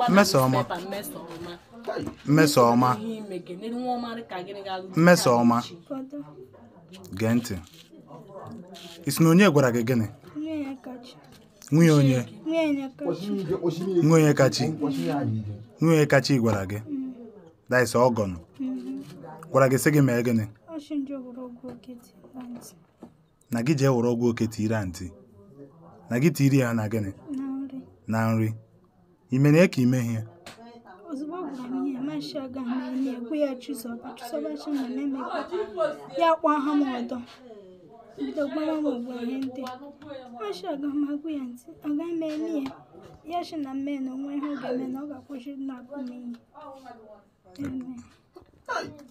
Mesoma. Mesoma. Mesoma. Gente. Isnonye gwara gị gịnị? Nwunye onye. Nwunye kachi. Nwunye kachi gwara gị. That is ọgọnụ. Gwara gị sị gị mee gịnị? Na gị jee were ọgwụ oke tiri antị. Na gị tiri ya na gịnị? Na nri. Ime na eke ime ihe. Ozugbo gwara m ihe, mashi aga m egwu ya chụsọba chi na meme ya kwa ha m ọdọ. Bido gbara m ogbu ihe ndị. Mashi aga m agwụ ya ntị, aga m eme ya shi na mme na onwe ihe ọ ga-eme na ọ ga-akwụsị na akụ m ihe.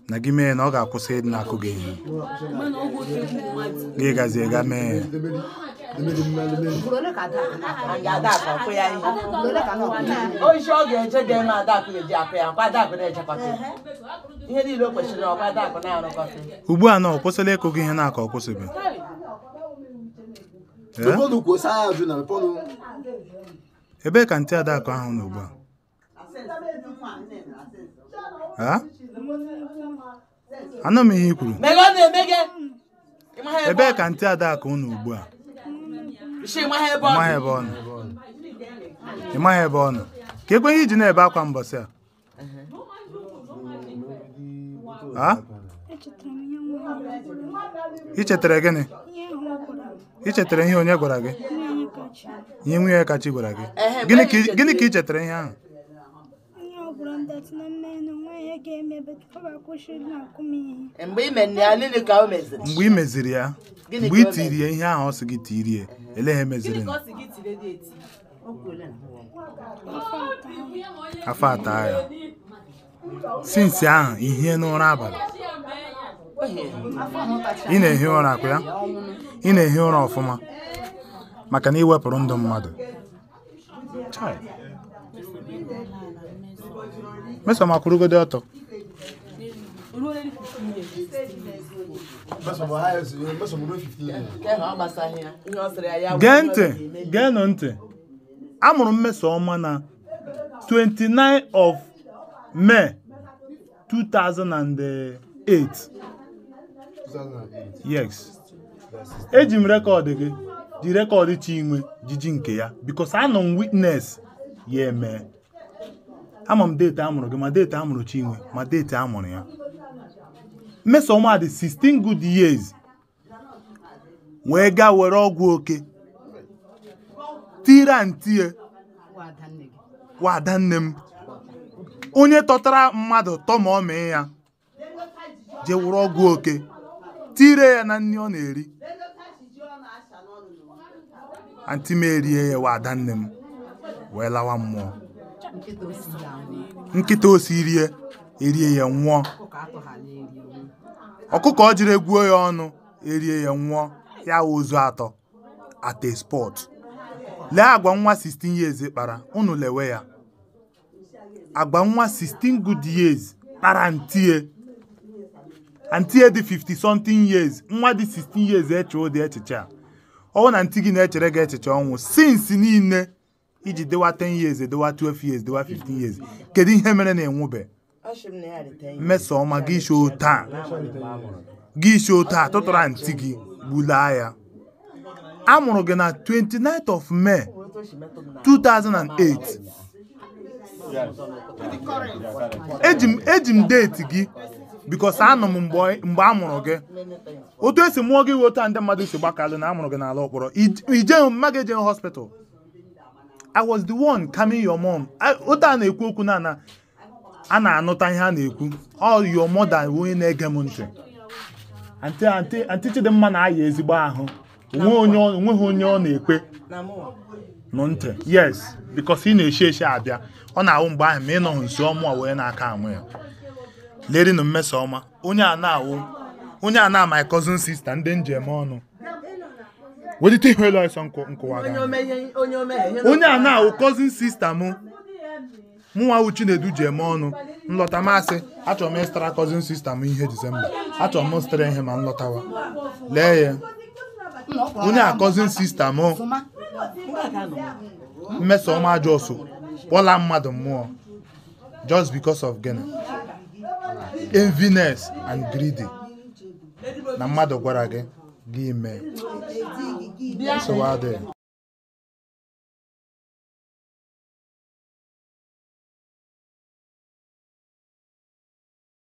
Na gị mee na ọ ga-akwụsị ịdị na-akụ gị ihe. Gị gazie ga mee. Ugbu a na ọ kwụsịla ịkụ gị ihe na-aka ọ kwụsịbe. Ebe ka ntị Adakụ ahụ nọ ugbu a? Anọ m ihe i kwuru. Ebe ka ntị Adakụ nọ ugbu a? Ịmaghị ebe ọ nọ. Ka ekwe ihe iji na-ebe akwa mbọsị a? Ichetara gịnị? Ichetara ihe onye gwara gị? Ihe nwunye kachi gwara gị? Gịnị ka ichetara ihe ahụ? Mgbe i meziri ya, mgbe i tiri ya ihe ahụ ọ sị gị tirie, ele ihe meziri? Afọ atọ ya. Since ahụ ihe n'ụra abalị. Ị na-ehi ụra akwa ya? Ị na-ehi ụra ọfụma maka na iwepụrụ ndụ mmadụ. Mesoma kwurugodo ọtọ. Gee ntị, geenụ ntị. Amụrụ Mmesoma na 29 of May 2008. Yes. Eji m rekọdụ gị, ji rekọdụ Chinwe jiji nke ya because anọ m witness ya eme. Ama m date amụrụ gị ma date amụrụ Chinwe ma date amụrụ ya. Mmesoma dị 16 good years wee gaa were ọgwụ oke tira ntie wada nne m onye tọtara mmadụ tọma ọ mee ya je were ọgwụ oke tire ya na nri ọ na-eri anti m erie ya wada nne m wee lawa mmụọ. Nkịta osirie erie ya nwụọ. Ọkụkọ ọ jiri egwuo ya ọnụ erie ya nwụọ. Ya ozu atọ at a spot. Lee agwa nwa 16 years kpara, unu lewe ya. Agwa nwa 16 good years kpara ntie. Antie dị 50 something years. Nwa dị 16 years eche ụdị echiche a. Ọ na ntị gị na-echere gị echiche ọnwụ. Since niile iji dewa 10 years, dewa 12 years, dewa 15 years. Kedu ihe mere na enwube? Mmesoma gị show taa. Gị show taa tụtara ntị gị gbulaa ya. Amụrụ gị na 29th of May 2008. Eji m date gị because anọ m mgbe amụrụ gị. Otu esi mụọ gị wota ndị mmadụ si gbakalụ na amụrụ gị n'ala okporo. Ije mmaga eje hospital. I was the one coming your mom. Otu a na-ekwu okwu na a na-anụta ihe a na-ekwu. All your mother onye na-ege m ntị. Anti Chidimma na-aya ezigbo ahụ. Onweghị onye ọ na-ekpe nụ ntị. Yes, because ị na-eshi abịa. Ọ na-awụ mgbe ahụ ma ị nọ nso ọmụ wee na-aka amụ ya. Lerinu Mmesoma. Onye a na my cousin sister ndị njem ọnụ. Wedite ihe elu ọsọ nkụwa ga. Onye a na-awụ cousin sister mụ. Mụnwa wu Chinedu jem ọnụ. Nlọta masị. Achọrọ m ịstara cousin sister m ihe December. Achọrọ m ịstara ihe ma nlọtawa. Lee ya. Onye a cousin sister mụ. Mmesoma ajọsụ kpọla mmadụ mmụọ just because of gịnị enviness and greedy na mmadụ gwara gị mee so